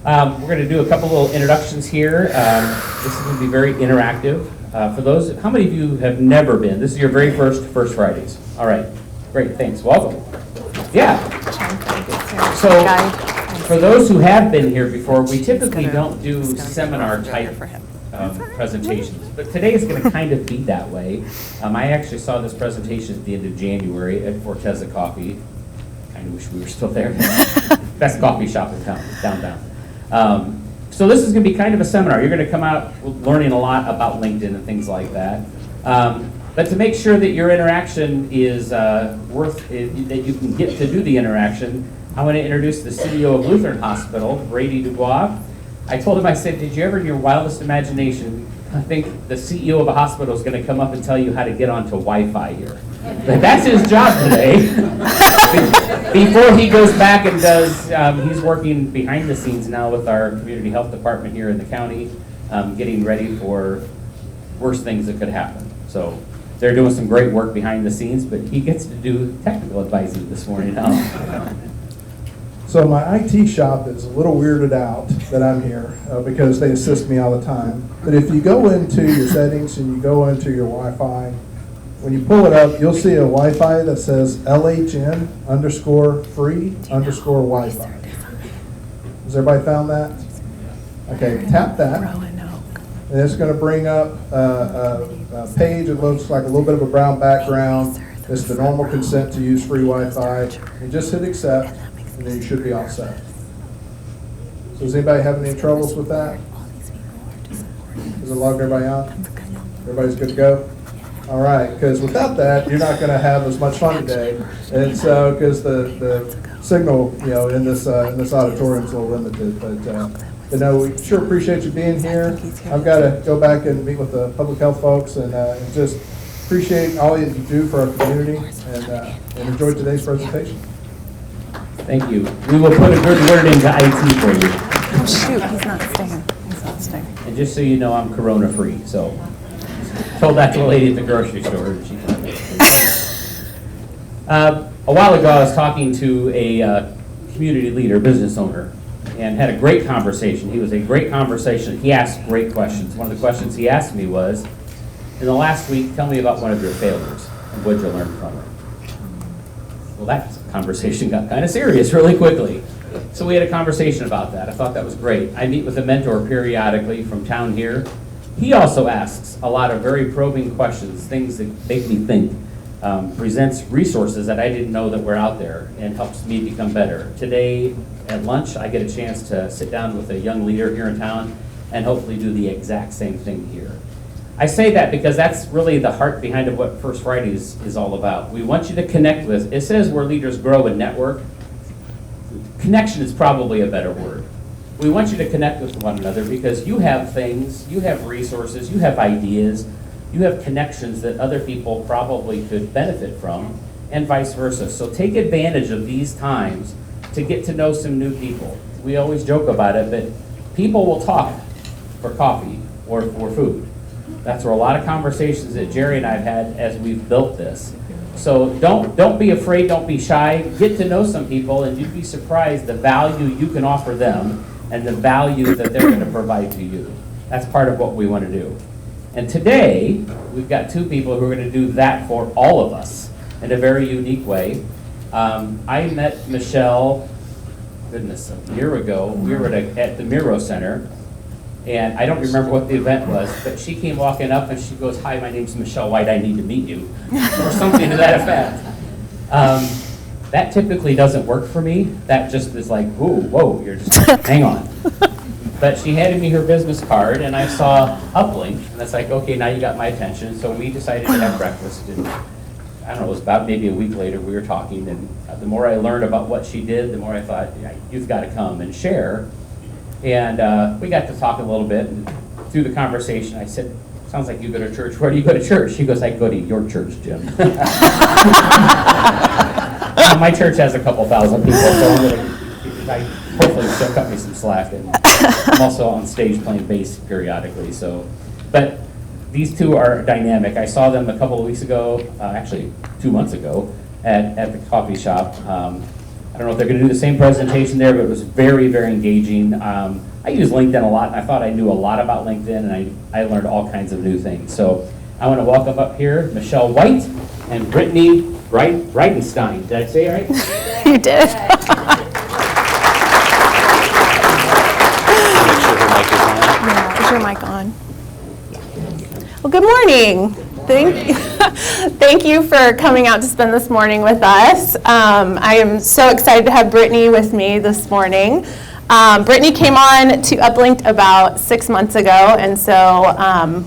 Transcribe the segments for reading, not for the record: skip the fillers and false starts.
We're going to do a couple little introductions here. This is going to be very interactive. For those, how many of you have never been? This is your very first Fridays. All right, great, thanks, welcome. Yeah. So, for those who have been here before, we typically don't do seminar type presentations, but today is going to kind of be that way. I actually saw this presentation at the end of January at Forteza Coffee. Kind of wish we were still there. Best coffee shop in town, downtown. So this is going to be kind of a seminar. You're going to come out learning a lot about LinkedIn and things like that. But to make sure that your interaction is that you can get to do the interaction, I want to introduce the CEO of Lutheran Hospital, Brady Dubois. I told him, I said, did you ever in your wildest imagination think the CEO of a hospital is going to come up and tell you how to get onto Wi-Fi here? But that's his job today. Before he goes back and does, he's working behind the scenes now with our community health department here in the county, getting ready for worse things that could happen. So they're doing some great work behind the scenes, but he gets to do technical advising this morning now. So my IT shop is a little weirded out that I'm here because they assist me all the time. But if you go into your settings and you go into your Wi-Fi, when you pull it up, you'll see a Wi-Fi that says LHN_free_Wi-Fi. Has everybody found that? Okay, tap that. And it's going to bring up a page that looks like a little bit of a brown background. It's the normal consent to use free Wi-Fi. And just hit accept, and then you should be all set. So does anybody have any troubles with that? Does it log everybody out? Everybody's good to go? All right, because without that, you're not going to have as much fun today. And so, because the signal, in this auditorium is a little limited. But no, we sure appreciate you being here. I've got to go back and meet with the public health folks and just appreciate all that you do for our community and enjoy today's presentation. Thank you. We will put a good word into IT for you. Oh shoot, he's not staying. He's not staying. And just so you know, I'm corona free, so told that to the lady at the grocery store and she kind of a while ago I was talking to a community leader, business owner, and had a great conversation. He was a great conversation. He asked great questions. One of the questions he asked me was, in the last week, tell me about one of your failures and what you learned from it. Well, that conversation got kind of serious really quickly. So we had a conversation about that. I thought that was great. I meet with a mentor periodically from town here. He also asks a lot of very probing questions, things that make me think, presents resources that I didn't know that were out there and helps me become better. Today at lunch, I get a chance to sit down with a young leader here in town and hopefully do the exact same thing here. I say that because that's really the heart behind of what First Fridays is all about. We want you to connect with, it says where leaders grow and network. Connection is probably a better word. We want you to connect with one another because you have things, you have resources, you have ideas, you have connections that other people probably could benefit from, and vice versa. So take advantage of these times to get to know some new people. We always joke about it, but people will talk for coffee or for food. That's where a lot of conversations that Jerry and I have had as we've built this. So don't be afraid, don't be shy. Get to know some people and you'd be surprised the value you can offer them and the value that they're going to provide to you. That's part of what we want to do. And today, we've got two people who are going to do that for all of us in a very unique way. I met Michelle, goodness, a year ago. We were at the Miro Center, and I don't remember what the event was, but she came walking up and she goes, "Hi, my name's Michelle White, I need to meet you," or something to that effect. That typically doesn't work for me. That just is like, whoa, you're just, hang on. But she handed me her business card, and I saw Uplink, and it's like, okay, now you got my attention. So we decided to have breakfast, and I don't know, it was about maybe a week later we were talking, and the more I learned about what she did, the more I thought, yeah, you've got to come and share. And we got to talk a little bit, and through the conversation, I said, sounds like you go to church. Where do you go to church? She goes, I go to your church, Jim. My church has a couple thousand people, so hopefully she'll cut me some slack. And I'm also on stage playing bass periodically. But these two are dynamic. I saw them a couple of weeks ago, actually 2 months ago, at the coffee shop. I don't know if they're going to do the same presentation there, but it was very, very engaging. I use LinkedIn a lot, and I thought I knew a lot about LinkedIn, and I learned all kinds of new things. So I want to welcome up here Michelle White and Brittany Breitenstein. Did I say it right? You did. Is your mic on? Well, good morning. Thank you for coming out to spend this morning with us. I am so excited to have Brittany with me this morning. Brittany came on to Uplinked about 6 months ago, and so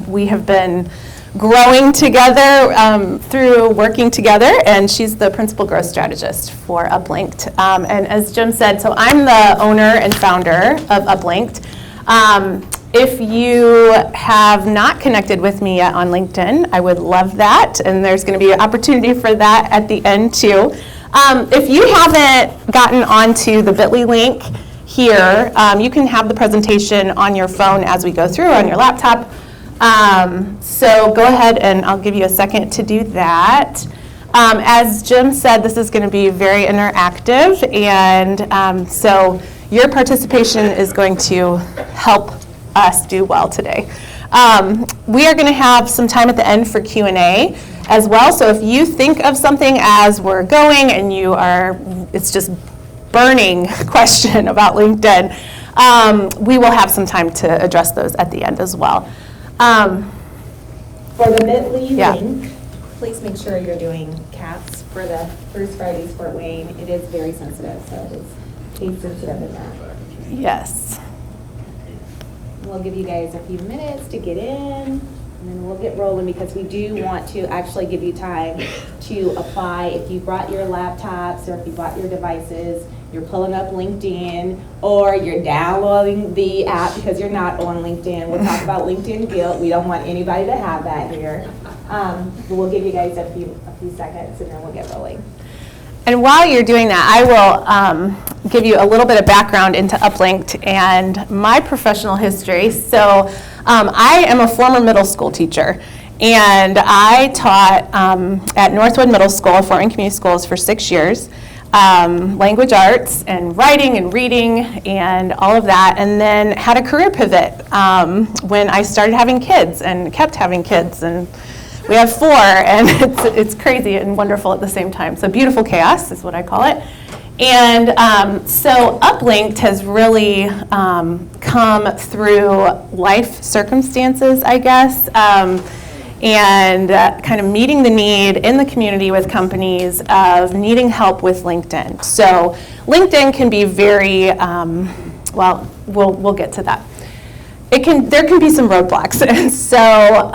we have been growing together through working together, and she's the principal growth strategist for Uplinked. And as Jim said, so I'm the owner and founder of Uplinked. If you have not connected with me yet on LinkedIn, I would love that, and there's going to be an opportunity for that at the end too. If you haven't gotten onto the bit.ly link here, you can have the presentation on your phone as we go through, on your laptop. So go ahead and I'll give you a second to do that. As Jim said, this is going to be very interactive, and so your participation is going to help us do well today. We are going to have some time at the end for Q&A as well, so if you think of something as we're going and it's just burning question about LinkedIn, we will have some time to address those at the end as well. For the bit.ly Yeah. link, please make sure you're doing caps for the First Fridays Fort Wayne. It is very sensitive, so it is case sensitive in that. Yes. We'll give you guys a few minutes to get in, and then we'll get rolling because we do want to actually give you time to apply. If you brought your laptops or if you brought your devices, you're pulling up LinkedIn, or you're downloading the app because you're not on LinkedIn. We'll talk about LinkedIn guilt. We don't want anybody to have that here. But we'll give you guys a few seconds, and then we'll get rolling. And while you're doing that, I will give you a little bit of background into Uplinked and my professional history. So I am a former middle school teacher, and I taught at Northwood Middle School, Fort Wayne Community Schools, for 6 years, language arts and writing and reading and all of that, and then had a career pivot when I started having kids and kept having kids, and we have 4, and it's crazy and wonderful at the same time. So beautiful chaos is what I call it. And so Uplinked has really come through life circumstances, I guess, and kind of meeting the need in the community with companies of needing help with LinkedIn. So LinkedIn can be very, well, we'll get to that. There can be some roadblocks, and so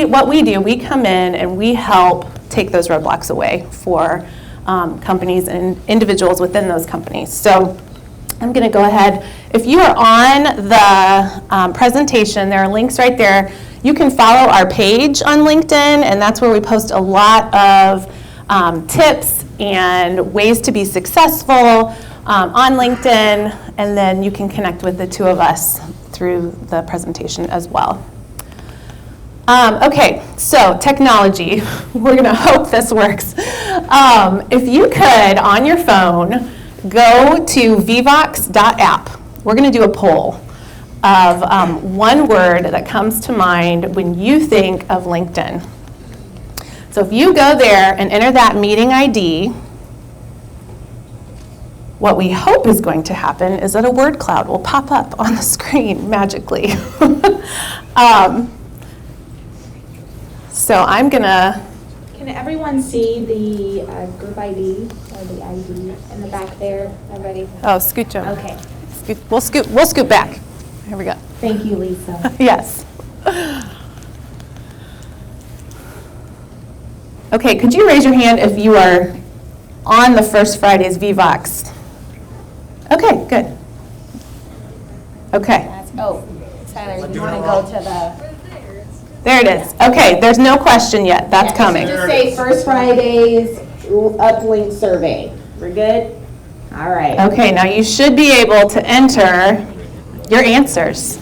what we do, we come in and we help take those roadblocks away for companies and individuals within those companies. So I'm going to go ahead. If you are on the presentation, there are links right there. You can follow our page on LinkedIn, and that's where we post a lot of tips and ways to be successful on LinkedIn, and then you can connect with the two of us through the presentation as well. Okay, so technology. We're going to hope this works. If you could, on your phone, go to vvox.app. We're going to do a poll of one word that comes to mind when you think of LinkedIn. So if you go there and enter that meeting ID, what we hope is going to happen is that a word cloud will pop up on the screen magically. So I'm gonna. Can everyone see the group ID or the ID in the back there? Everybody? Oh, scoot, Joe. Okay. We'll scoot back. Here we go. Thank you, Lisa. Yes. Okay, could you raise your hand if you are on the First Fridays VVOX? Okay, good. Okay. Tyler, you want to go to the... There it is. Okay, there's no question yet. That's coming. Just say First Fridays Uplink survey. We're good? All right. Okay, now you should be able to enter your answers.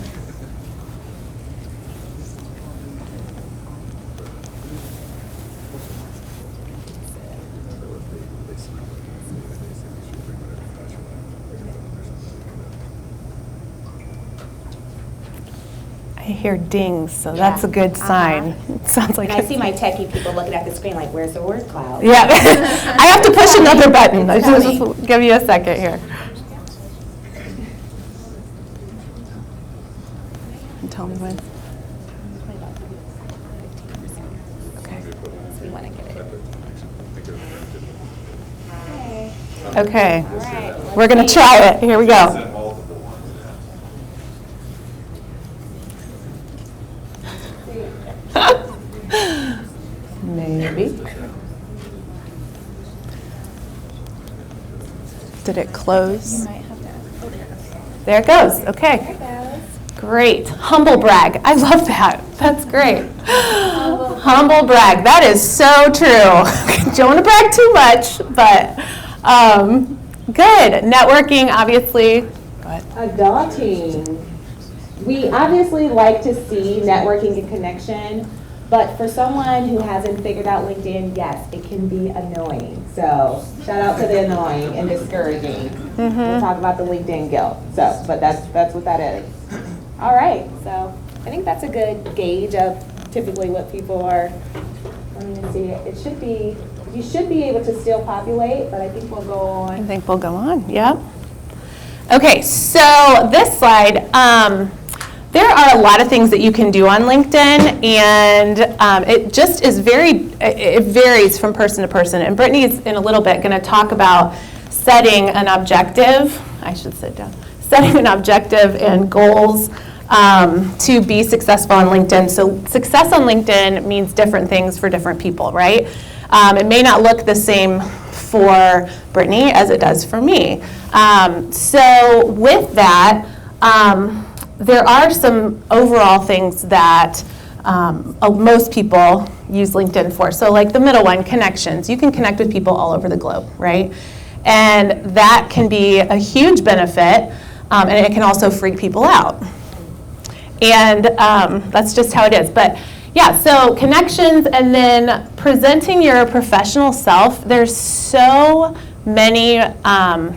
I hear dings, so that's a good sign. Sounds like And I see my techie people looking at the screen like, where's the word cloud? Yeah, I have to push another button. It's I'll coming. just give you a second here. And tell me when. Okay. So we want to get it. Okay, All right. we're going to try it. Here we go. Maybe. Did it close? There it goes. Okay. Great. Humble brag. I love that. That's great. Humble brag. That is so true. Don't want to brag too much, but good. Networking, obviously. Adulting. We obviously like to see networking and connection, but for someone who hasn't figured out LinkedIn, yes, it can be annoying. So shout out to the annoying and discouraging. We'll talk about the LinkedIn guilt. So, but that's what that is. All right. So I think that's a good gauge of typically what people are. Let me see. It should be. You should be able to still populate, but I think we'll go on. I think we'll go on. Yeah. Okay. So this slide. There are a lot of things that you can do on LinkedIn, and it just is it varies from person to person. And Brittany's in a little bit going to talk about setting an objective. I should sit down. Setting an objective and goals to be successful on LinkedIn. So success on LinkedIn means different things for different people, right? It may not look the same for Brittany as it does for me. So with that, there are some overall things that most people use LinkedIn for. So like the middle one, connections. You can connect with people all over the globe, right? And that can be a huge benefit, and it can also freak people out. And that's just how it is. But yeah, so connections and then presenting your professional self, there's so many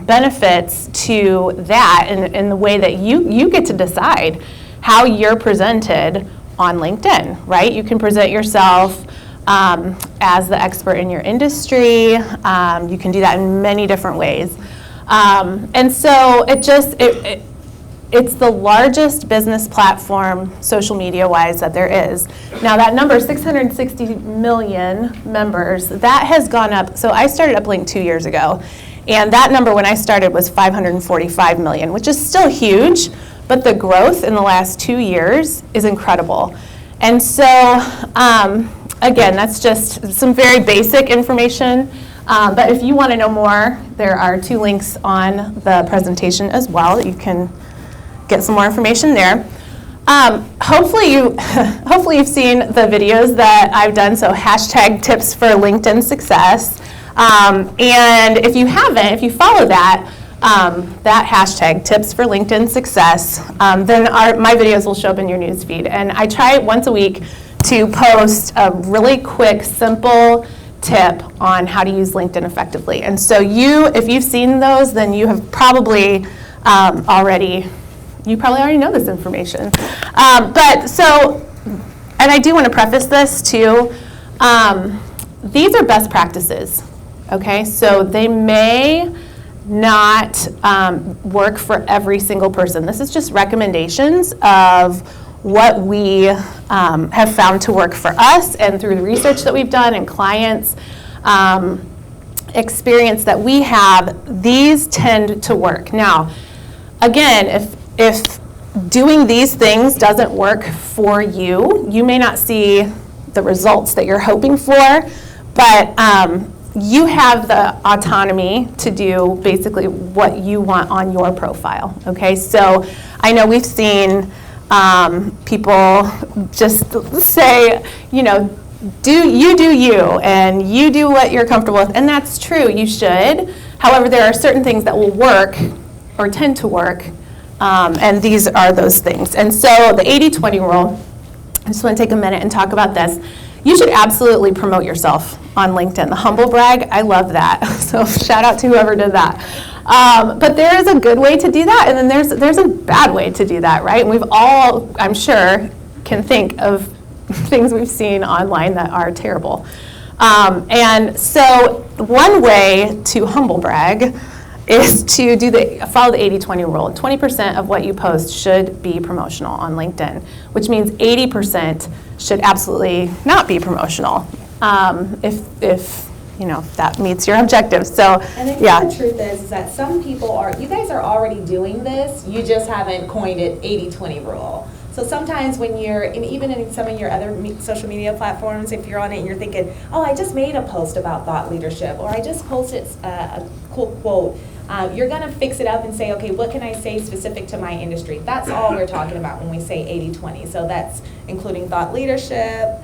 benefits to that in the way that you get to decide how you're presented on LinkedIn, right? You can present yourself as the expert in your industry. You can do that in many different ways. And so it's the largest business platform, social media-wise, that there is. Now that number, 660 million members, that has gone up. So I started Uplink 2 years ago, and that number when I started was 545 million, which is still huge, but the growth in the last 2 years is incredible. And so, again, that's just some very basic information. But if you want to know more, there are 2 links on the presentation as well that you can get some more information there. Hopefully you've seen the videos that I've done, so hashtag tips for LinkedIn success. And if you haven't, if you follow that hashtag tips for LinkedIn success, then my videos will show up in your news feed. And I try once a week to post a really quick, simple tip on how to use LinkedIn effectively. And so if you've seen those, then you have probably already know this information. And I do want to preface this too, these are best practices, okay? So they may not work for every single person. This is just recommendations of what we have found to work for us, and through the research that we've done and clients' experience that we have, these tend to work. Now, again, if doing these things doesn't work for you, you may not see the results that you're hoping for, but you have the autonomy to do basically what you want on your profile, okay? So I know we've seen people just say, do you, and you do what you're comfortable with, and that's true, you should. However, there are certain things that will work or tend to work, and these are those things. And so the 80-20 rule, I just want to take a minute and talk about this. You should absolutely promote yourself on LinkedIn. The humble brag, I love that. So shout out to whoever did that. But there is a good way to do that, and then there's a bad way to do that, right? And we've all, I'm sure, can think of things we've seen online that are terrible. And so one way to humble brag is to follow the 80-20 rule. 20% of what you post should be promotional on LinkedIn, which means 80% should absolutely not be promotional, if that meets your objectives. So, And I think yeah. the truth is that some people you guys are already doing this, you just haven't coined it 80-20 rule. So sometimes when and even in some of your other social media platforms, if you're on it and you're thinking, oh, I just made a post about thought leadership, or I just posted a cool quote, you're gonna fix it up and say, okay, what can I say specific to my industry? That's all we're talking about when we say 80-20. So that's including thought leadership,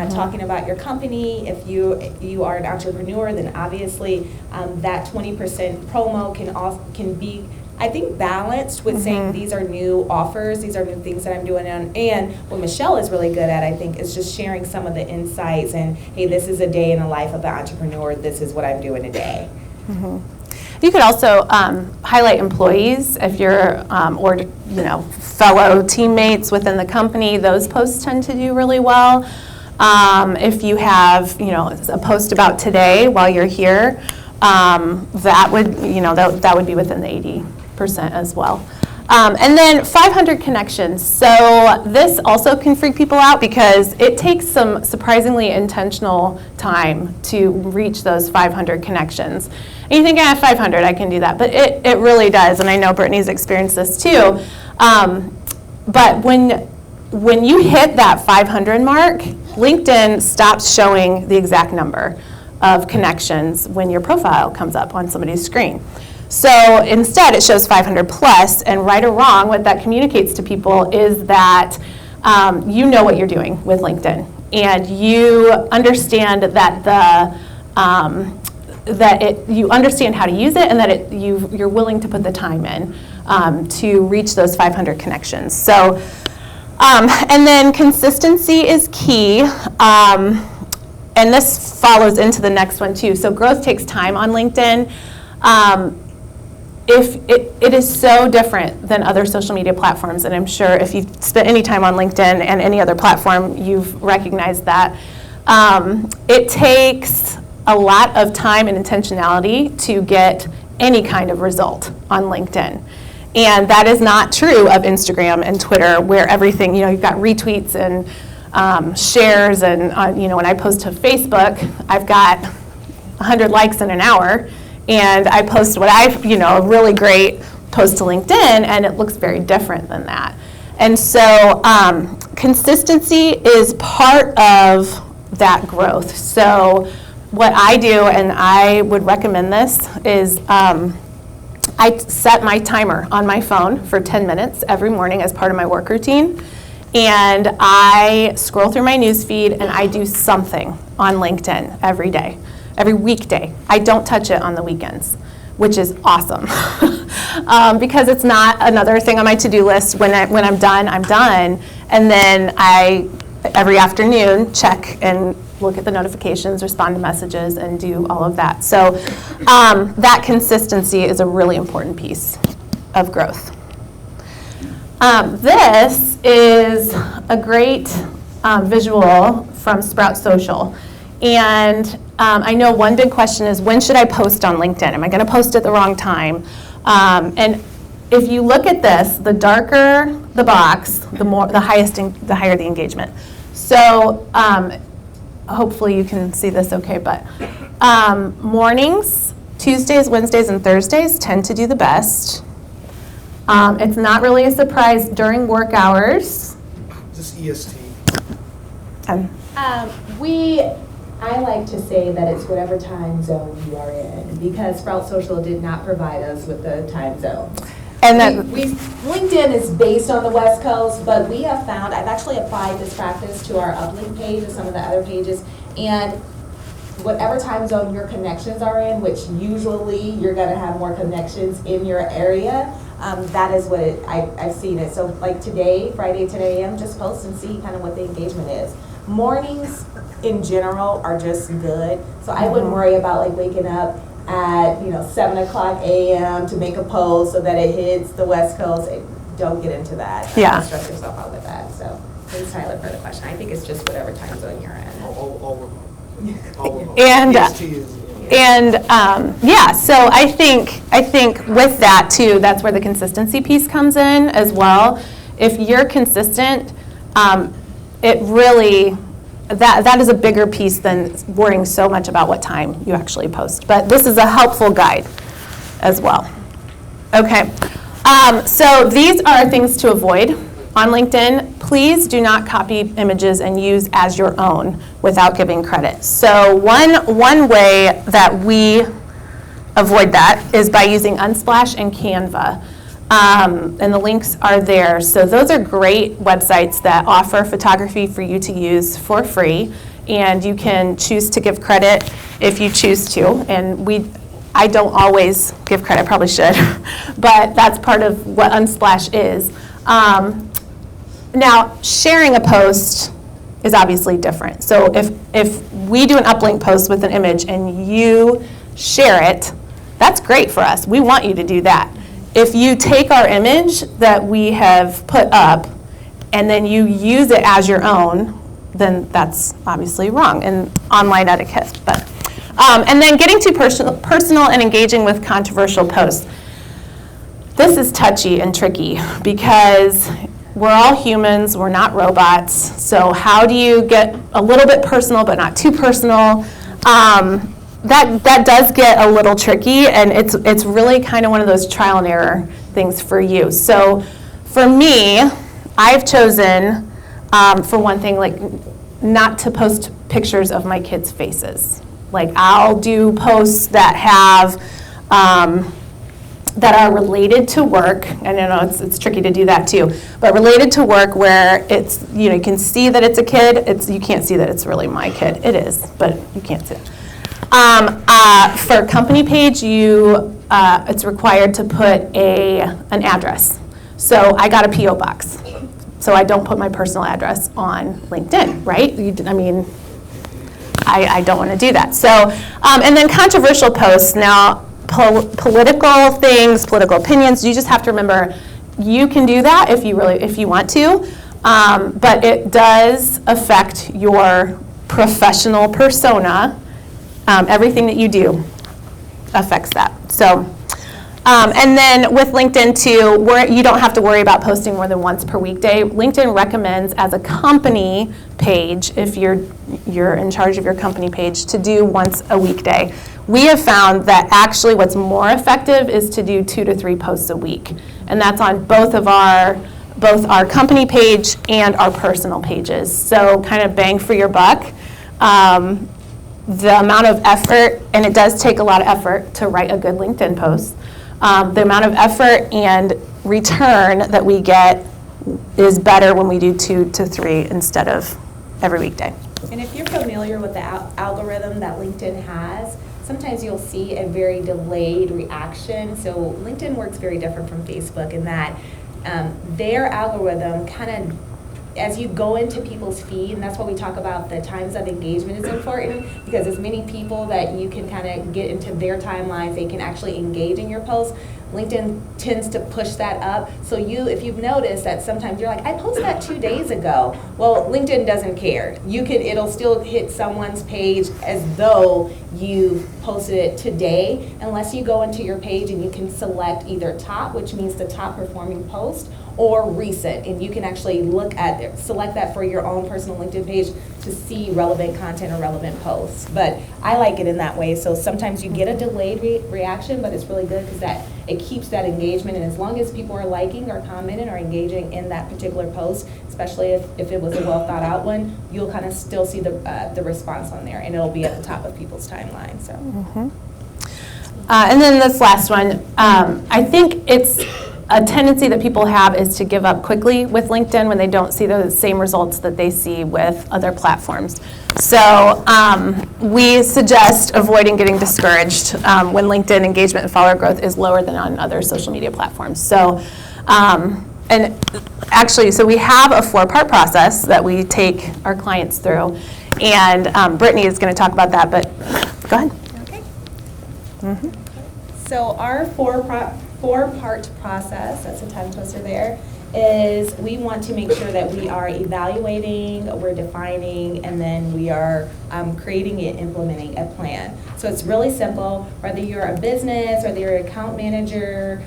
talking about your company. If you are an entrepreneur, then obviously that 20% promo can be, I think, balanced with saying these are new offers, these are new things that I'm doing. And what Michelle is really good at, I think, is just sharing some of the insights and, hey, this is a day in the life of an entrepreneur, this is what I'm doing today. You could also highlight employees if you're, or fellow teammates within the company. Those posts tend to do really well. If you have, a post about today while you're here, that would be within the 80% as well. And then 500 connections. So this also can freak people out because it takes some surprisingly intentional time to reach those 500 connections. And you think, 500, I can do that. But it really does, and I know Brittany's experienced this too. But when you hit that 500 mark, LinkedIn stops showing the exact number of connections when your profile comes up on somebody's screen. So instead, it shows 500 plus, and right or wrong, what that communicates to people is that you know what you're doing with LinkedIn, and you understand that you understand how to use it, and that you're willing to put the time in to reach those 500 connections. So, and then consistency is key. And this follows into the next one too. So growth takes time on LinkedIn. If it is so different than other social media platforms, and I'm sure if you've spent any time on LinkedIn and any other platform, you've recognized that. It takes a lot of time and intentionality to get any kind of result on LinkedIn. And that is not true of Instagram and Twitter, where everything, you've got retweets and shares, and when I post to Facebook, I've got 100 likes in an hour, and I post a really great post to LinkedIn, and it looks very different than that. And so consistency is part of that growth. So what I do, and I would recommend this, is I set my timer on my phone for 10 minutes every morning as part of my work routine. And I scroll through my news feed, and I do something on LinkedIn every day, every weekday. I don't touch it on the weekends, which is awesome because it's not another thing on my to-do list. When I'm done, I'm done. And then every afternoon, check and look at the notifications, respond to messages, and do all of that. So that consistency is a really important piece of growth. This is a great visual from Sprout Social. And I know one big question is, when should I post on LinkedIn? Am I going to post at the wrong time? And if you look at this, the darker the box, the higher the engagement. So hopefully you can see this okay, but mornings, Tuesdays, Wednesdays, and Thursdays tend to do the best. It's not really a surprise during work hours. Just EST. I like to say that it's whatever time zone you are in, because Sprout Social did not provide us with the time zones. And LinkedIn is based on the West Coast, but we have found, I've actually applied this practice to our uplink page and some of the other pages, and whatever time zone your connections are in, which usually you're gonna have more connections in your area, that is what I've seen it. So like today, Friday 10 a.m., just post and see kind of what the engagement is. Mornings in general are just good, so I wouldn't worry about like waking up at 7:00 a.m. to make a post so that it hits the West Coast. Don't get into that. Yeah. Don't stress yourself out with that. So thanks, Tyler, for the question. I think it's just whatever time zone you're in. All remote. And EST is- yeah, so I think with that too, that's where the consistency piece comes in as well. If you're consistent, it really, that is a bigger piece than worrying so much about what time you actually post. But this is a helpful guide as well. Okay, so these are things to avoid on LinkedIn. Please do not copy images and use as your own without giving credit. So one way that we avoid that is by using Unsplash and Canva. And the links are there. So those are great websites that offer photography for you to use for free. And you can choose to give credit if you choose to. And I don't always give credit, probably should, but that's part of what Unsplash is. Now, sharing a post is obviously different. So if we do an uplink post with an image and you share it, that's great for us. We want you to do that. If you take our image that we have put up and then you use it as your own, then that's obviously wrong in online etiquette. But and then getting too personal and engaging with controversial posts. This is touchy and tricky because we're all humans, we're not robots. So how do you get a little bit personal but not too personal? That does get a little tricky, and it's really kind of one of those trial and error things for you. So for me, I've chosen, for one thing, like not to post pictures of my kids' faces. Like I'll do posts that have that are related to work. I know it's tricky to do that too, but related to work where it's, you can see that it's a kid. You can't see that it's really my kid. It is, but you can't see it. For company page, it's required to put an address. So I got a P.O. box. So I don't put my personal address on LinkedIn, right? I don't want to do that. So, and then controversial posts. Now, political things, political opinions, you just have to remember you can do that if you want to, but it does affect your professional persona. Everything that you do affects that. So, and then with LinkedIn too, you don't have to worry about posting more than once per weekday. LinkedIn recommends as a company page, if you're in charge of your company page, to do once a weekday. We have found that actually what's more effective is to do 2 to 3 posts a week. And that's on both our company page and our personal pages. So kind of bang for your buck. The amount of effort, and it does take a lot of effort to write a good LinkedIn post, the amount of effort and return that we get is better when we do 2 to 3 instead of every weekday. And if you're familiar with the algorithm that LinkedIn has, sometimes you'll see a very delayed reaction. So LinkedIn works very different from Facebook in that their algorithm kind of, as you go into people's feed, and that's why we talk about the times of engagement is important, because as many people that you can kind of get into their timelines, they can actually engage in your posts. LinkedIn tends to push that up. So if you've noticed that sometimes you're like, I posted that 2 days ago. Well, LinkedIn doesn't care. It'll still hit someone's page as though you posted it today, unless you go into your page and you can select either top, which means the top performing post, or recent, and you can actually select that for your own personal LinkedIn page to see relevant content or relevant posts. But I like it in that way. So sometimes you get a delayed reaction, but it's really good because it keeps that engagement. And as long as people are liking or commenting or engaging in that particular post, especially if it was a well thought out one, you'll kind of still see the response on there, and it'll be at the top of people's timeline. So. Mm-hmm. And then this last one, I think it's a tendency that people have is to give up quickly with LinkedIn when they don't see the same results that they see with other platforms. So we suggest avoiding getting discouraged when LinkedIn engagement and follower growth is lower than on other social media platforms. So, and actually, so we have a 4-part process that we take our clients through, and Brittany is going to talk about that, but go ahead. So our four-part process, that's a tongue twister there, is we want to make sure that we are evaluating, we're defining, and then we are creating and implementing a plan. So it's really simple, whether you're a business, whether you're an account manager,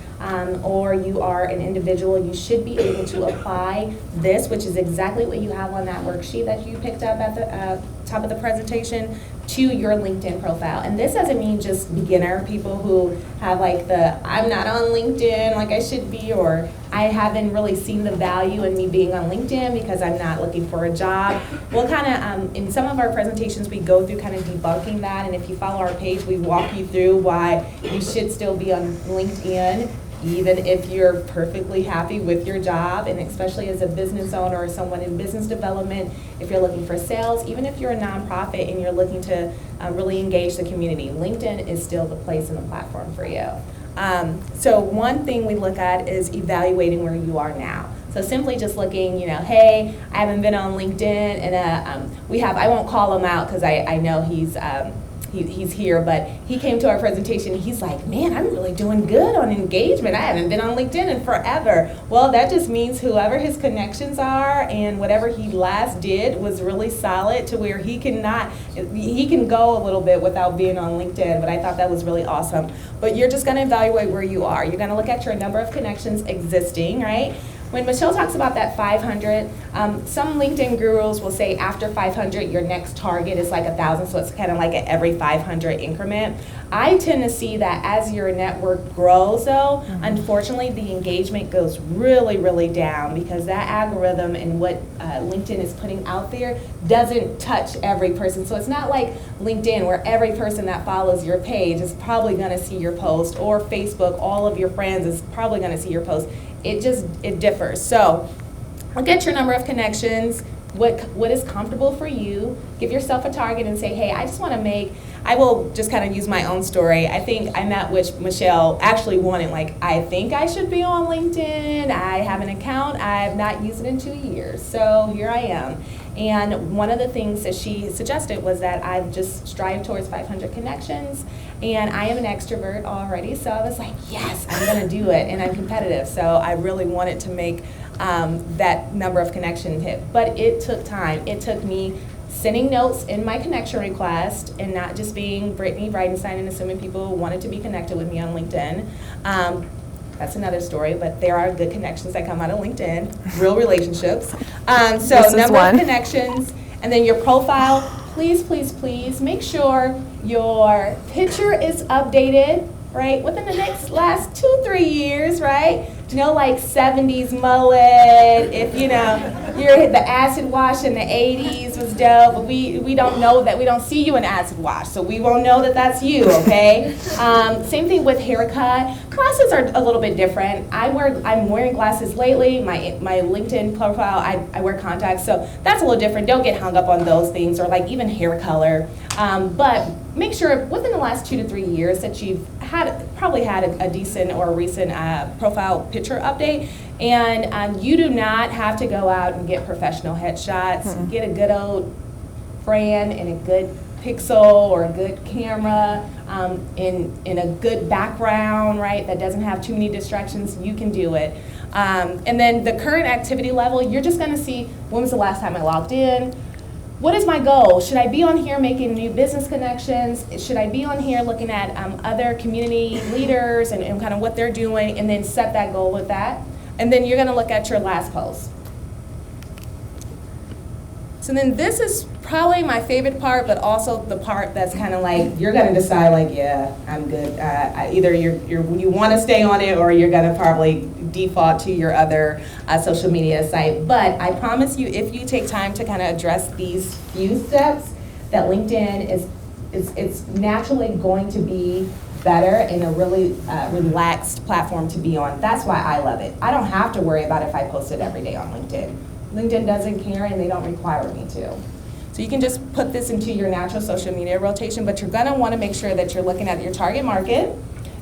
or you are an individual, you should be able to apply this, which is exactly what you have on that worksheet that you picked up at the top of the presentation, to your LinkedIn profile. And this doesn't mean just beginner, people who have like I'm not on LinkedIn like I should be, or I haven't really seen the value in me being on LinkedIn because I'm not looking for a job. We'll kind of, in some of our presentations, we go through kind of debunking that, and if you follow our page, we walk you through why you should still be on LinkedIn, even if you're perfectly happy with your job, and especially as a business owner or someone in business development, if you're looking for sales, even if you're a nonprofit and you're looking to really engage the community, LinkedIn is still the place and the platform for you. So one thing we look at is evaluating where you are now. So simply just looking, hey, I haven't been on LinkedIn, and I won't call him out because I know he's here, but he came to our presentation. He's like, man, I'm really doing good on engagement. I haven't been on LinkedIn in forever. Well, that just means whoever his connections are and whatever he last did was really solid to where he can go a little bit without being on LinkedIn. But I thought that was really awesome. But you're just going to evaluate where you are. You're going to look at your number of connections existing, right? When Michelle talks about that 500, some LinkedIn gurus will say after 500, your next target is like 1,000, so it's kind of like at every 500 increment. I tend to see that as your network grows, though, unfortunately, the engagement goes really, really down because that algorithm and what LinkedIn is putting out there doesn't touch every person. So it's not like LinkedIn where every person that follows your page is probably going to see your post, or Facebook, all of your friends is probably going to see your post. It differs. So look at your number of connections, what is comfortable for you. Give yourself a target and say, hey, I will just kind of use my own story. I think I met with Michelle actually wanting, I think I should be on LinkedIn. I have an account. I have not used it in 2 years. So here I am. And one of the things that she suggested was that I just strive towards 500 connections. And I am an extrovert already, so I was like, yes, I'm going to do it. And I'm competitive, so I really wanted to make that number of connections hit. But it took time. It took me sending notes in my connection request and not just being Brittany Bridenstine and assuming people wanted to be connected with me on LinkedIn. That's another story, but there are good connections that come out of LinkedIn, real relationships. So number of connections, and then your profile. Please, please, please make sure your picture is updated, right, within the last 2-3 years, right? No, like 70s mullet, if the acid wash in the 80s was dope, but we don't know that, we don't see you in acid wash, so we won't know that that's you, okay? Same thing with haircut. Glasses are a little bit different. I'm wearing glasses lately. My LinkedIn profile, I wear contacts, so that's a little different. Don't get hung up on those things, or like even hair color. But make sure within the last 2 to 3 years that you've probably had a decent or a recent profile picture update, and you do not have to go out and get professional headshots. Get a good old Fran and a good pixel or a good camera in a good background, right, that doesn't have too many distractions. You can do it. And then the current activity level, you're just going to see, when was the last time I logged in? What is my goal? Should I be on here making new business connections? Should I be on here looking at other community leaders and kind of what they're doing, and then set that goal with that? And then you're going to look at your last post. So then this is probably my favorite part, but also the part that's kind of like, you're going to decide like, yeah, I'm good. Either you want to stay on it, or you're going to probably default to your other social media site. But I promise you, if you take time to kind of address these few steps, that LinkedIn is naturally going to be better and a really relaxed platform to be on. That's why I love it. I don't have to worry about if I post it every day on LinkedIn. LinkedIn doesn't care, and they don't require me to. So you can just put this into your natural social media rotation, but you're gonna wanna make sure that you're looking at your target market,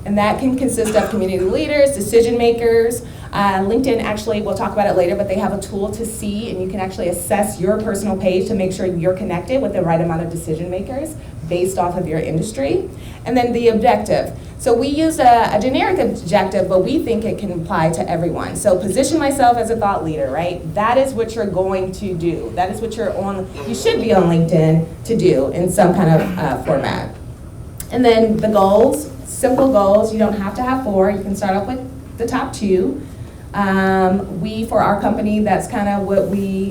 and that can consist of community leaders, decision makers. LinkedIn, actually, we'll talk about it later, but they have a tool to see, and you can actually assess your personal page to make sure you're connected with the right amount of decision makers. based off of your industry. And then the objective. So we use a generic objective, but we think it can apply to everyone. So position myself as a thought leader, right? That is what you're going to do. That is what you should be on LinkedIn to do in some kind of format. And then the goals, simple goals. You don't have to have 4. You can start off with the top 2. For our company, that's kind of what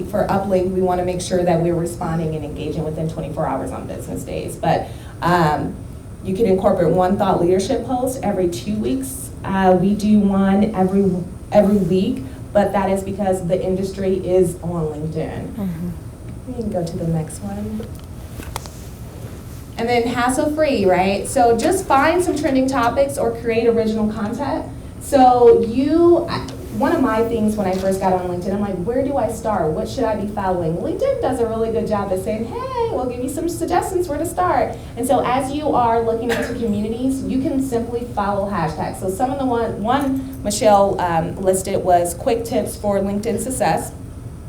for Uplink, we want to make sure that we're responding and engaging within 24 hours on business days. But you can incorporate 1 thought leadership post every 2 weeks. We do one every week, but that is because the industry is on LinkedIn. We can go to the next one. And then hassle-free, right? So just find some trending topics or create original content. So one of my things when I first got on LinkedIn, I'm like, where do I start? What should I be following? LinkedIn does a really good job of saying, hey, we'll give you some suggestions where to start. And so as you are looking into communities, you can simply follow hashtags. So some of the one Michelle listed was quick tips for LinkedIn success.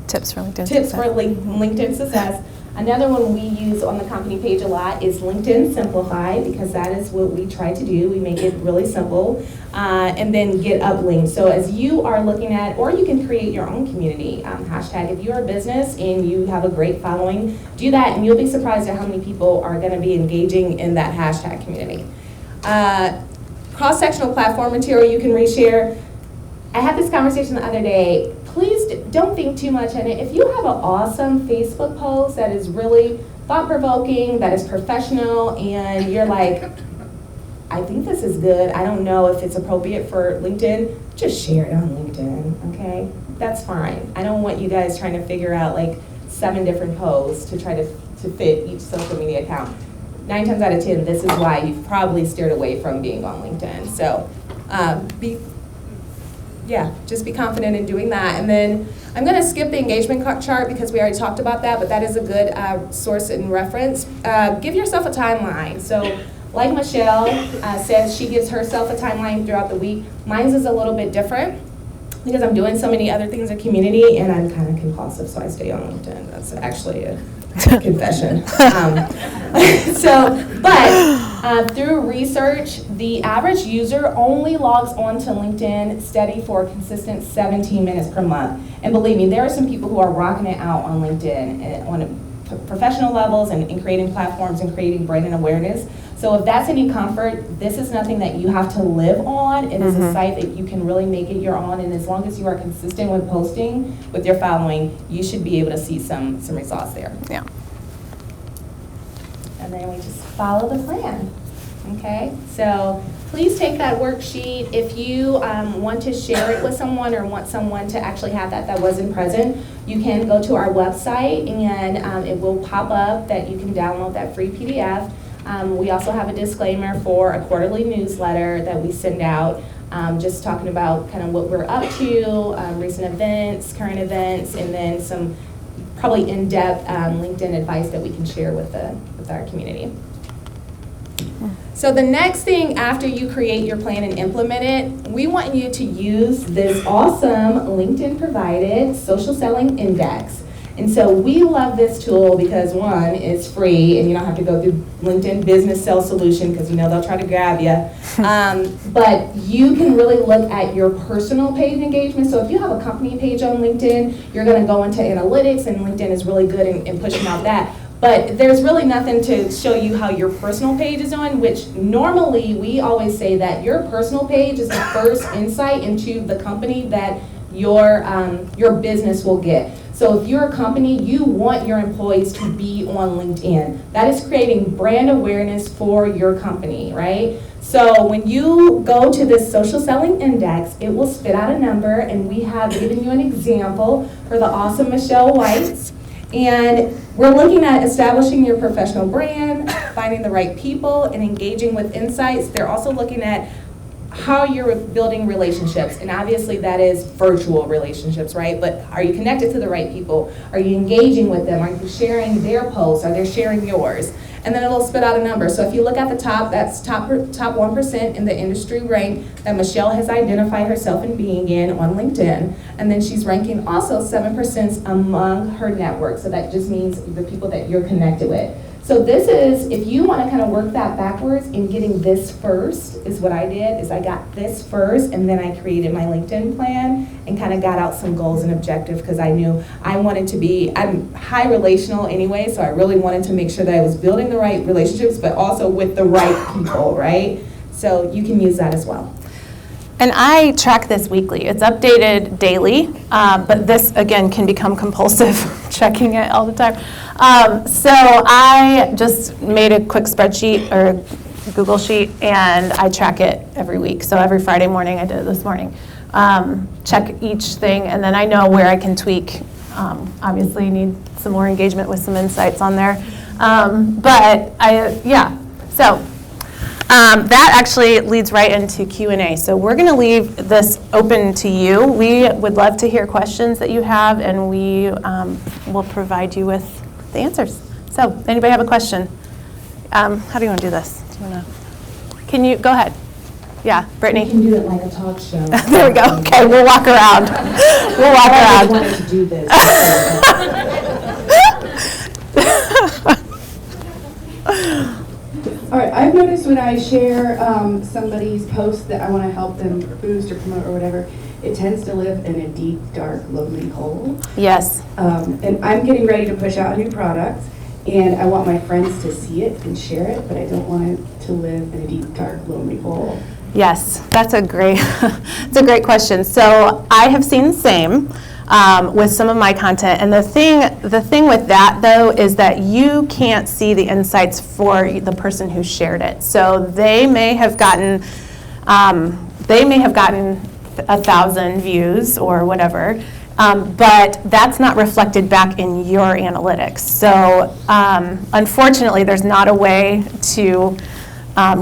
Tips for LinkedIn Tips success. for LinkedIn success. Another one we use on the company page a lot is LinkedIn Simplified, because that is what we try to do. We make it really simple. And then get uplinks. So as you are looking at, or you can create your own community hashtag. If you're a business and you have a great following, do that and you'll be surprised at how many people are going to be engaging in that hashtag community. Cross-sectional platform material you can reshare. I had this conversation the other day. Please don't think too much in it. If you have an awesome Facebook post that is really thought-provoking, that is professional, and you're like, I think this is good, I don't know if it's appropriate for LinkedIn, just share it on LinkedIn, okay? That's fine. I don't want you guys trying to figure out like 7 different posts to try to fit each social media account. 9 times out of 10, this is why you've probably steered away from being on LinkedIn. So just be confident in doing that. And then I'm going to skip the engagement chart because we already talked about that, but that is a good source and reference. Give yourself a timeline. So like Michelle says, she gives herself a timeline throughout the week. Mine's is a little bit different because I'm doing so many other things in community, and I'm kind of compulsive, so I stay on LinkedIn. That's actually a confession. Through research, the average user only logs on to LinkedIn steady for a consistent 17 minutes per month. And believe me, there are some people who are rocking it out on LinkedIn on professional levels and creating platforms and creating brand and awareness. So if that's any comfort, this is nothing that you have to live on. It is a site that you can really make it your own, and as long as you are consistent with posting with your following, you should be able to see some results there. Yeah. And then we just follow the plan. Okay, so please take that worksheet. If you want to share it with someone or want someone to actually have that wasn't present, you can go to our website and it will pop up that you can download that free PDF. We also have a disclaimer for a quarterly newsletter that we send out, just talking about kind of what we're up to, recent events, current events, and then some probably in-depth LinkedIn advice that we can share with our community. So the next thing after you create your plan and implement it, we want you to use this awesome LinkedIn provided social selling index. And so we love this tool because one, it's free and you don't have to go through LinkedIn Business Sales Solution because you know they'll try to grab you. But you can really look at your personal page engagement. So if you have a company page on LinkedIn, you're going to go into analytics, and LinkedIn is really good in pushing out that. But there's really nothing to show you how your personal page is doing, which normally we always say that your personal page is the first insight into the company that your business will get. So if you're a company, you want your employees to be on LinkedIn. That is creating brand awareness for your company, right? So when you go to this social selling index, it will spit out a number, and we have given you an example for the awesome Michelle White. And we're looking at establishing your professional brand, finding the right people, and engaging with insights. They're also looking at how you're building relationships, and obviously that is virtual relationships, right? But are you connected to the right people? Are you engaging with them? Are you sharing their posts? Are they sharing yours? And then it'll spit out a number. So if you look at the top, that's top 1% in the industry rank that Michelle has identified herself in being in on LinkedIn. And then she's ranking also 7% among her network. So that just means the people that you're connected with. So this is, if you want to kind of work that backwards and getting this first is what I did, is I got this first and then I created my LinkedIn plan and kind of got out some goals and objectives because I knew I wanted to be, I'm high relational anyway, so I really wanted to make sure that I was building the right relationships, but also with the right people, right? So you can use that as well. And I track this weekly. It's updated daily, but this, again, can become compulsive, checking it all the time. So I just made a quick spreadsheet or Google sheet, and I track it every week. So every Friday morning, I did it this morning. Check each thing, and then I know where I can tweak. Obviously, need some more engagement with some insights on there. So that actually leads right into Q&A. So we're going to leave this open to you. We would love to hear questions that you have, and we will provide you with the answers. So anybody have a question? How do you want to do this? Do you want to? Can you go ahead? Yeah, Brittany. We can do it like a talk show. There we go. Okay, we'll walk around. We'll walk I around. wanted to do this. All right, I've noticed when I share somebody's post that I want to help them boost or promote or whatever, it tends to live in a deep, dark, lonely hole. Yes. And I'm getting ready to push out a new product, and I want my friends to see it and share it, but I don't want it to live in a deep, dark, lonely hole. Yes, that's a great, it's a great question. So I have seen the same with some of my content, and the thing with that though is that you can't see the insights for the person who shared it. So they may have gotten 1,000 views or whatever, but that's not reflected back in your analytics. So unfortunately, there's not a way to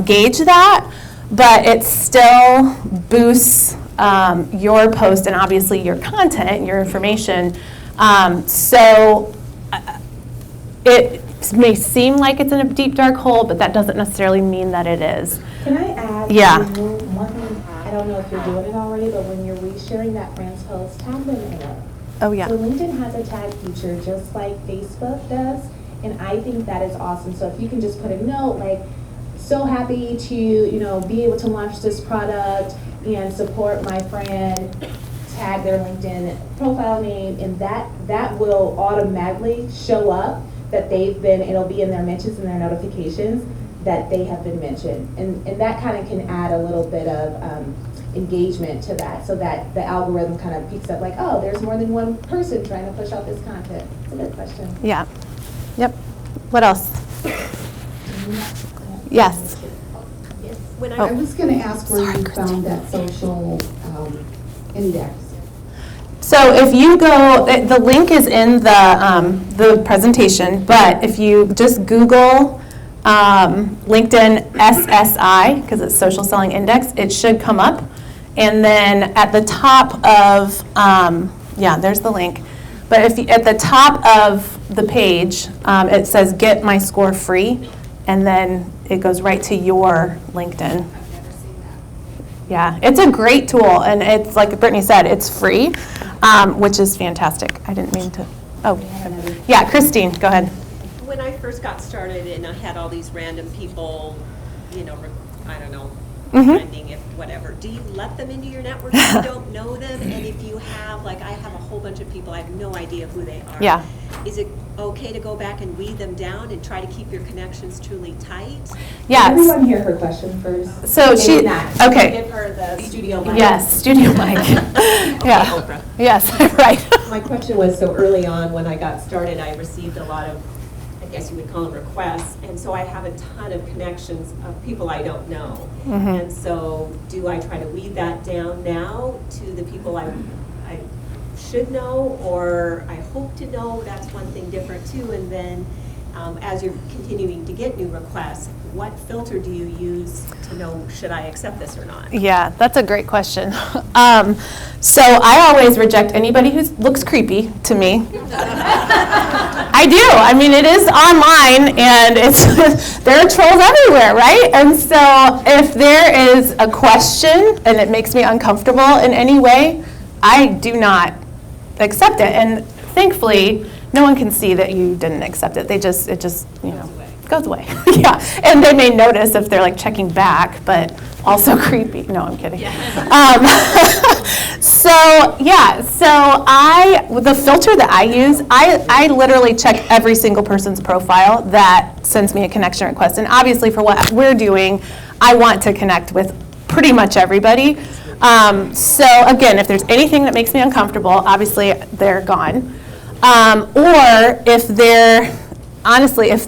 gauge that, but it still boosts your post and obviously your content, your information. So it may seem like it's in a deep, dark hole, but that doesn't necessarily mean that it is. Can I add? Yeah. One thing, I don't know if you're doing it already, but when you're resharing that friend's post, tag them in it. Oh, yeah. So LinkedIn has a tag feature just like Facebook does, and I think that is awesome. So if you can just put a note like, so happy to, be able to launch this product and support my friend, tag their LinkedIn profile name, and that will automatically show up that it'll be in their mentions and their notifications that they have been mentioned. And that kind of can add a little bit of engagement to that, so that the algorithm kind of picks up like, oh, there's more than one person trying to push out this content. It's a good question. Yeah. Yep. What else? Yes. I was going to ask where you found that social index. So if you go, the link is in the presentation, but if you just Google LinkedIn SSI, because it's Social Selling Index, it should come up. And then at the top of, there's the link. But at the top of the page, it says Get My Score Free, and then it goes right to your LinkedIn. I've never seen that. Yeah, it's a great tool, and it's like Brittany said, it's free, which is fantastic. I didn't mean to. Oh, yeah, Christine, go ahead. When I first got started and I had all these random people, I don't know, trending, if whatever, do you let them into your network if you don't know them? And if you have, like I have a whole bunch of people, I have no idea who they are. Yeah. Is it okay to go back and weed them down and try to keep your connections truly tight? Yes. Everyone hear her question first. So Maybe not. okay. Give her the studio mic. Yes, studio mic. Yeah. Oprah. Yes, right. My question was, so early on when I got started, I received a lot of, I guess you would call them requests, and so I have a ton of connections of people I don't know. And so do I try to weed that down now to the people I should know, or I hope to know? That's one thing different too. And then as you're continuing to get new requests, what filter do you use to know should I accept this or not? Yeah, that's a great question. So I always reject anybody who looks creepy to me. I do. I mean, it is online, and there are trolls everywhere, right? And so if there is a question and it makes me uncomfortable in any way, I do not accept it. And thankfully, no one can see that you didn't accept it. It just goes away. Yeah, and they may notice if they're like checking back, but also creepy. No, I'm kidding. So the filter that I use, I literally check every single person's profile that sends me a connection request. And obviously for what we're doing, I want to connect with pretty much everybody. So again, if there's anything that makes me uncomfortable, obviously they're gone. Or if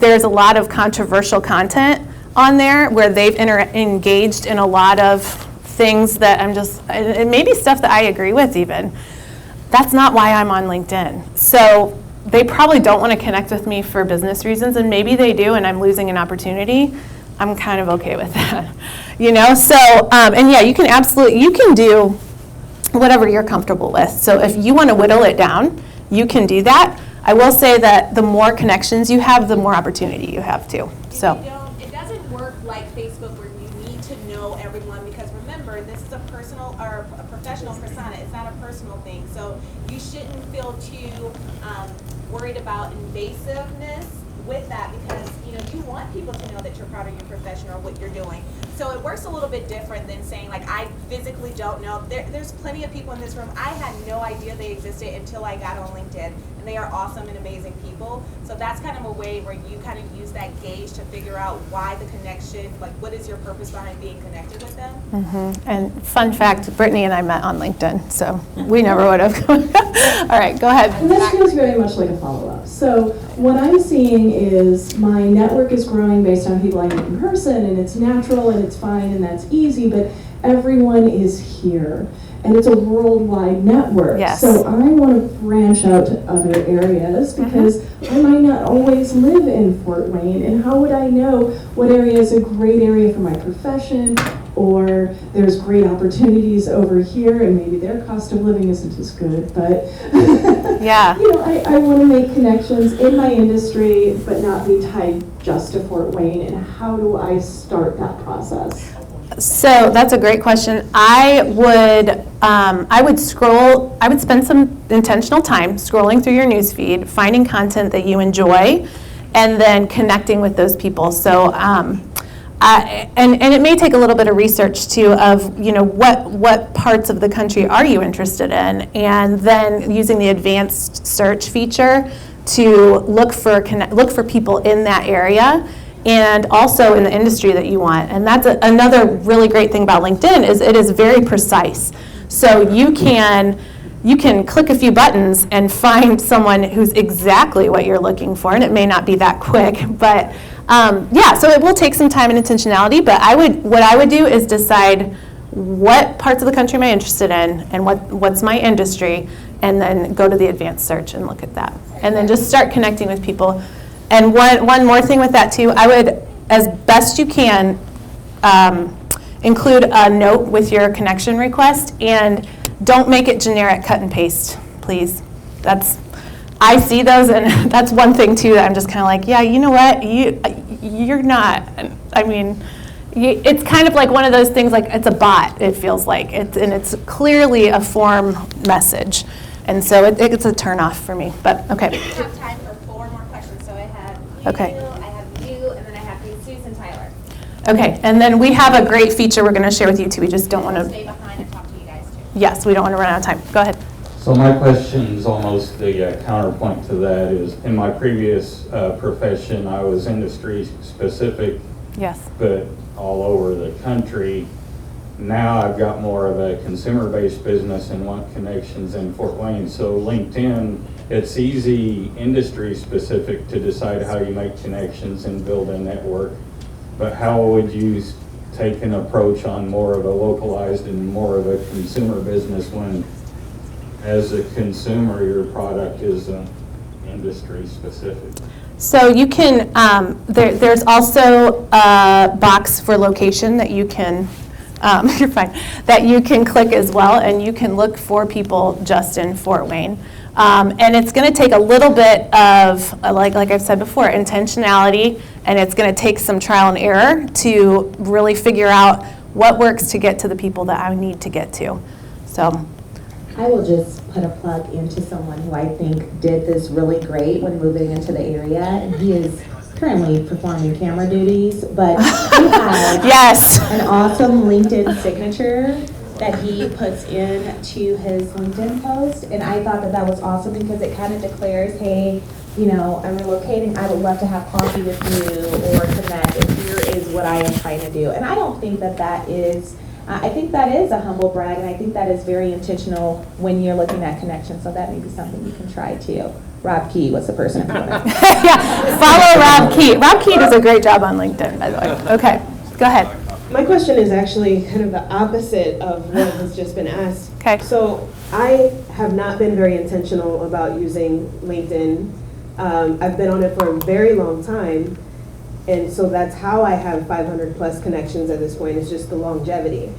there's a lot of controversial content on there where they've engaged in a lot of things that it may be stuff that I agree with even, that's not why I'm on LinkedIn. So they probably don't want to connect with me for business reasons, and maybe they do and I'm losing an opportunity. I'm kind of okay with that, So, and yeah, you can do whatever you're comfortable with. So if you want to whittle it down, you can do that. I will say that the more connections you have, the more opportunity you have too. So. It doesn't work like Facebook where you need to know everyone, because remember, this is a personal or a professional persona. It's not a personal thing. So you shouldn't feel too worried about invasiveness with that, because you want people to know that you're proud of your profession or what you're doing. So it works a little bit different than saying, like, I physically don't know. There's plenty of people in this room. I had no idea they existed until I got on LinkedIn, and they are awesome and amazing people. So that's kind of a way where you kind of use that gauge to figure out why the connection, like what is your purpose behind being connected with them. Mm-hmm. And fun fact, Brittany and I met on LinkedIn, so we never would have. All right, go ahead. And this feels very much like a follow-up. So what I'm seeing is my network is growing based on people I meet in person, and it's natural and it's fine and that's easy, but everyone is here. And it's a worldwide network. Yes. So I want to branch out to other areas because I might not always live in Fort Wayne. And how would I know what area is a great area for my profession, or there's great opportunities over here and maybe their cost of living isn't as good, but yeah. I want to make connections in my industry but not be tied just to Fort Wayne. And how do I start that process? So that's a great question. I would spend some intentional time scrolling through your newsfeed, finding content that you enjoy, and then connecting with those people. So, and it may take a little bit of research too of, what parts of the country are you interested in, and then using the advanced search feature to look for people in that area, and also in the industry that you want. And that's another really great thing about LinkedIn is it is very precise. So you can click a few buttons and find someone who's exactly what you're looking for, and it may not be that quick, but so it will take some time and intentionality, but what I would do is decide what parts of the country am I interested in and what's my industry, and then go to the advanced search and look at that. And then just start connecting with people. And one more thing with that too, I would, as best you can, include a note with your connection request, and don't make it generic cut and paste, please. I see those, and that's one thing too that I'm just kind of like, yeah, you know what, you're not. I mean, it's kind of like one of those things, like it's a bot, it feels like, it's clearly a form message. And so it's a turn off for me, but okay. We have time for 4 more questions. So I have you, Okay. I have you, and then I have Jesus and Tyler. Okay, and then we have a great feature we're going to share with you too. We just don't want I'll to. stay behind and talk to you guys too. Yes, we don't want to run out of time. Go ahead. So my question is almost the counterpoint to that is, in my previous profession, I was industry specific, Yes. but all over the country. Now I've got more of a consumer-based business and want connections in Fort Wayne. So LinkedIn, it's easy industry specific to decide how you make connections and build a network. But how would you take an approach on more of a localized and more of a consumer business when, as a consumer, your product is industry specific? So you can, there's also a box for location that you can, you're fine, that you can click as well, and you can look for people just in Fort Wayne. And it's going to take a little bit of, like I've said before, intentionality, and it's going to take some trial and error to really figure out what works to get to the people that I need to get to. So. I will just put a plug into someone who I think did this really great when moving into the area, and he is currently performing camera duties, but he has Yes. an awesome LinkedIn signature that he puts in to his LinkedIn post, and I thought that was awesome because it kind of declares, hey, you know, I'm relocating, I would love to have coffee with you or connect, and here is what I am trying to do. And I don't think that is, I think that is a humble brag, and I think that is very intentional when you're looking at connections, so that may be something you can try too. Rob Key was the person. Yeah, follow Rob Key. Rob Key does a great job on LinkedIn, by the way. Okay, go ahead. My question is actually kind of the opposite of what has just been asked. Okay. So I have not been very intentional about using LinkedIn. I've been on it for a very long time, and so that's how I have 500 plus connections at this point. It's just the longevity.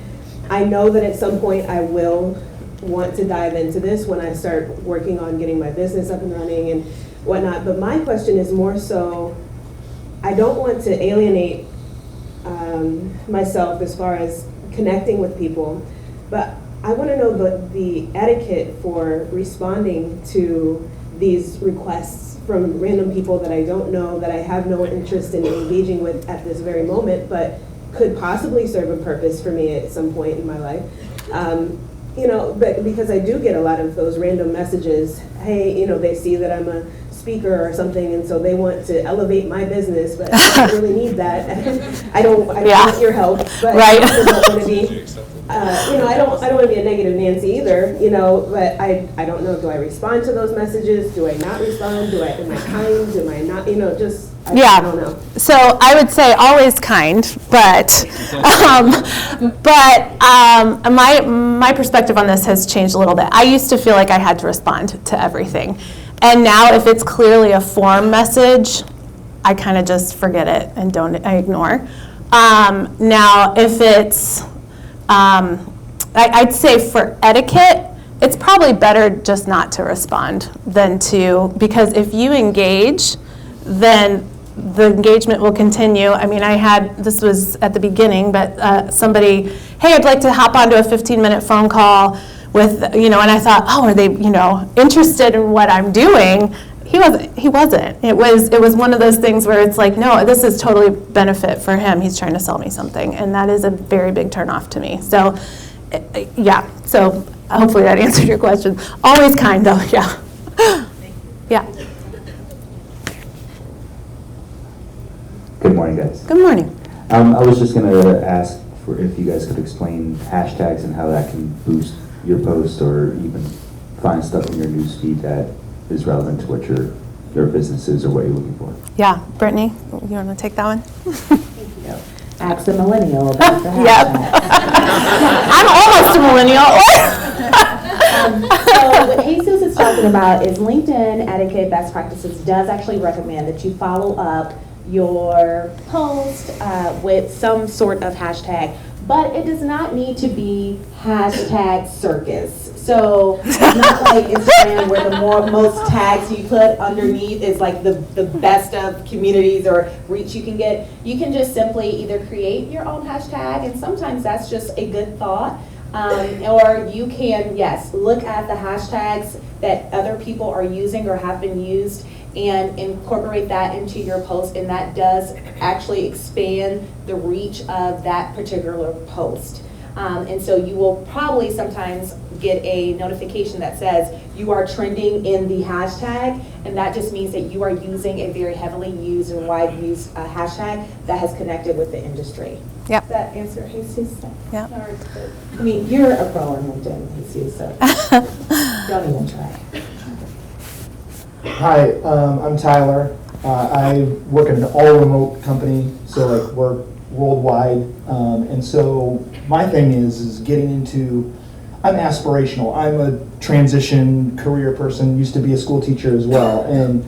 I know that at some point I will want to dive into this when I start working on getting my business up and running and whatnot. But my question is more so, I don't want to alienate myself as far as connecting with people, but I want to know the etiquette for responding to these requests from random people that I don't know, that I have no interest in engaging with at this very moment, but could possibly serve a purpose for me at some point in my life. You know, but because I do get a lot of those random messages, hey, you know, they see that I'm a speaker or something, and so they want to elevate my business, but I don't really need that. I don't want your help, but right. I also don't want to be, you know, I don't want to be a negative Nancy either, you know, but I don't know, do I respond to those messages? Do I not respond? Am I kind? Am I not, you know, just, I don't know. So I would say always kind, but my perspective on this has changed a little bit. I used to feel like I had to respond to everything. And now if it's clearly a form message, I kind of just forget it and I ignore. Now if it's, I'd say for etiquette, it's probably better just not to respond than to, because if you engage, then the engagement will continue. I mean, this was at the beginning, but somebody, hey, I'd like to hop onto a 15-minute phone call with, you know, and I thought, oh, are they, you know, interested in what I'm doing? He wasn't. It was one of those things where it's like, no, this is totally benefit for him. He's trying to sell me something, and that is a very big turnoff to me. So, yeah. So hopefully that answered your question. Always kind, though. Yeah. Yeah. Good morning, guys. Good morning. I was just going to ask for if you guys could explain hashtags and how that can boost your post or even find stuff in your newsfeed that is relevant to what your business is or what you're looking for. Yeah, Brittany, you want to take that one? Ask a millennial about the Yep. I'm almost a millennial. So what Jesus is talking about is LinkedIn etiquette best practices does actually recommend that you follow up your post with some sort of hashtag, but it does not need to be hashtag circus. So it's not like Instagram where the most tags you put underneath is like the best of communities or reach you can get. You can just simply either create your own hashtag, and sometimes that's just a good thought, or you can, yes, look at the hashtags that other people are using or have been used and incorporate that into your post, and that does actually expand the reach of that particular post. And so you will probably sometimes get a notification that says you are trending in the hashtag, and that just means that you are using a very heavily used and wide used hashtag that has connected with the industry. Yep. Does that answer Jesus? Yeah. I mean, you're a pro on LinkedIn, Jesus, so don't even try. Hi, I'm Tyler. I work at an all-remote company, so like we're worldwide, and so my thing is getting into. I'm aspirational. I'm a transition career person. Used to be a school teacher as well, and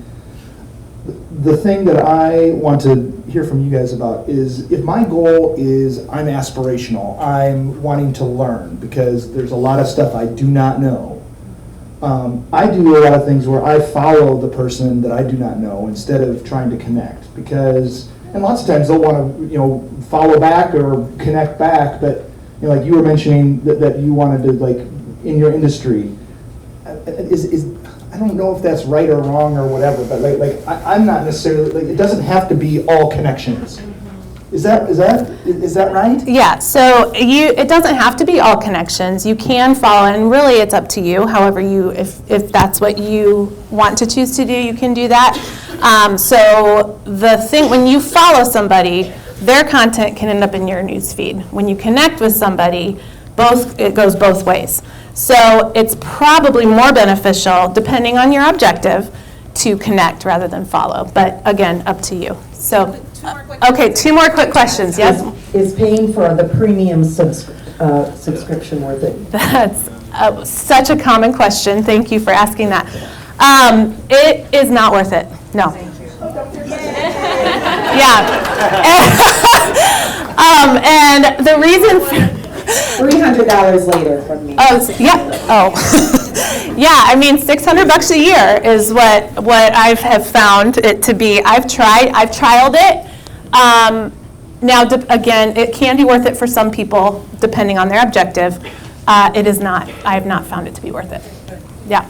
the thing that I want to hear from you guys about is if my goal is I'm aspirational. I'm wanting to learn because there's a lot of stuff I do not know. I do a lot of things where I follow the person that I do not know instead of trying to connect because, and lots of times they'll want to, follow back or connect back, but, like you were mentioning that you wanted to, like, in your industry, I don't know if that's right or wrong or whatever, but I'm not necessarily, it doesn't have to be all connections. Is that right? Yeah, so it doesn't have to be all connections. You can follow, and really it's up to you. However, if that's what you want to choose to do, you can do that. So the thing, when you follow somebody, their content can end up in your news feed. When you connect with somebody, it goes both ways. So it's probably more beneficial, depending on your objective, to connect rather than follow. But again, up to you. So, okay, 2 more quick questions. Yes? Is paying for the premium subscription worth it? That's such a common question. Thank you for asking that. It is not worth it. No. Yeah. And the reason. $300 later from me. Oh, yeah. Oh. Yeah, I mean, $600 a year is what I have found it to be. I've trialed it. Now, again, it can be worth it for some people, depending on their objective. It is not. I have not found it to be worth it. Yeah.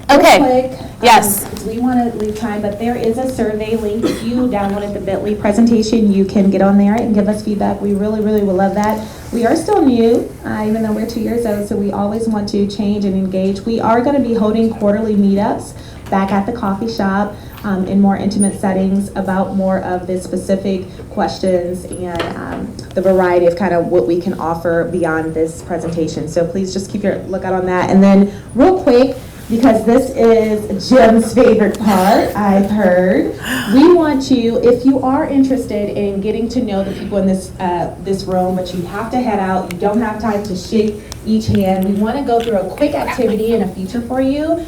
Okay. Real quick, yes. We want to leave time, but there is a survey link. If you downloaded the Bitly presentation, you can get on there and give us feedback. We really, really would love that. We are still new, even though we're 2 years old, so we always want to change and engage. We are going to be holding quarterly meetups back at the coffee shop in more intimate settings about more of the specific questions and the variety of kind of what we can offer beyond this presentation. So please just keep your lookout on that. And then real quick, because this is Jim's favorite part, I've heard. We want you, if you are interested in getting to know the people in this room, but you have to head out, you don't have time to shake each hand, we want to go through a quick activity and a feature for you.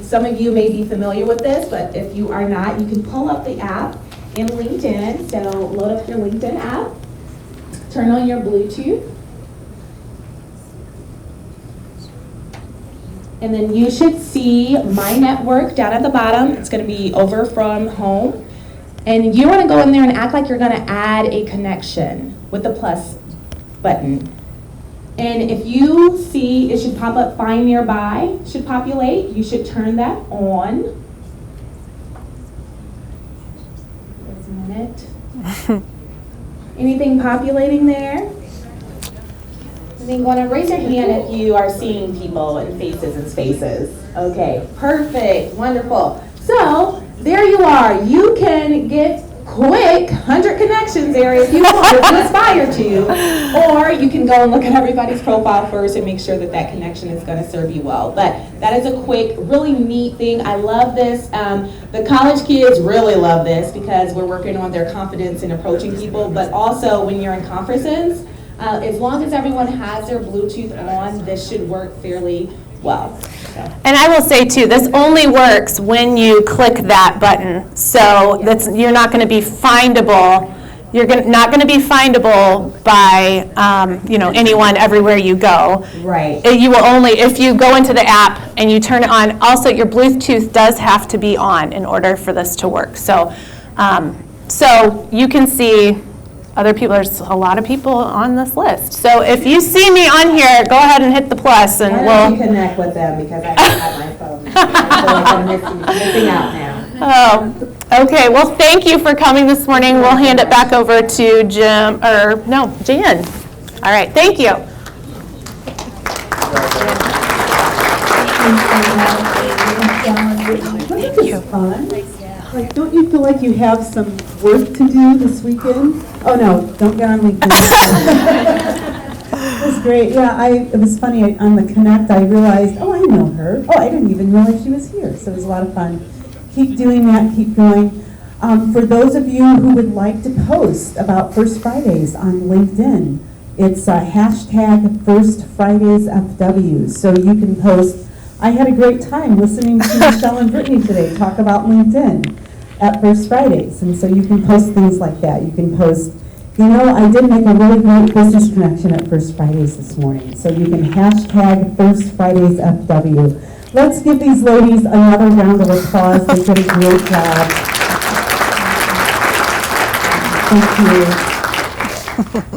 Some of you may be familiar with this, but if you are not, you can pull up the app in LinkedIn. So load up your LinkedIn app, turn on your Bluetooth, and then you should see My Network down at the bottom. It's going to be over from home. And you want to go in there and act like you're going to add a connection with the plus button. And if you see, it should pop up Find Nearby, should populate. You should turn that on. There's a minute. Anything populating there? And then go on and raise your hand if you are seeing people and faces and spaces. Okay, perfect, wonderful. So, there you are. You can get quick 100 connections there if you want, if you aspire to. Or you can go and look at everybody's profile first and make sure that that connection is going to serve you well. But that is a quick, really neat thing. I love this. The college kids really love this because we're working on their confidence in approaching people. But also when you're in conferences, as long as everyone has their Bluetooth on, this should work fairly well. So. And I will say too, this only works when you click that button. So you're not going to be findable. You're not going to be findable by anyone everywhere you go. Right. You will only, if you go into the app and you turn it on. Also, your Bluetooth does have to be on in order for this to work. So, so you can see other people. There's a lot of people on this list. So if you see me on here, go ahead and hit the plus, and we'll connect with them because I don't have my phone. I feel like I'm missing out now. Oh, okay. Well, thank you for coming this morning. We'll hand it back over to Jan. All right. Thank you. Thank you. Fun. Like, don't you feel like you have some work to do this weekend? Oh no, don't get on LinkedIn. It was great. Yeah, it was funny. On the Connect, I realized, I know her. I didn't even realize she was here. So it was a lot of fun. Keep doing that. Keep going. For those of you who would like to post about First Fridays on LinkedIn, it's hashtag First Fridays FW. So you can post. I had a great time listening to Michelle and Brittany today talk about LinkedIn at First Fridays. And so you can post things like that. You can post, I did make a really great business connection at First Fridays this morning. So you can hashtag First Fridays FW. Let's give these ladies another round of applause. They did a great job. Thank you.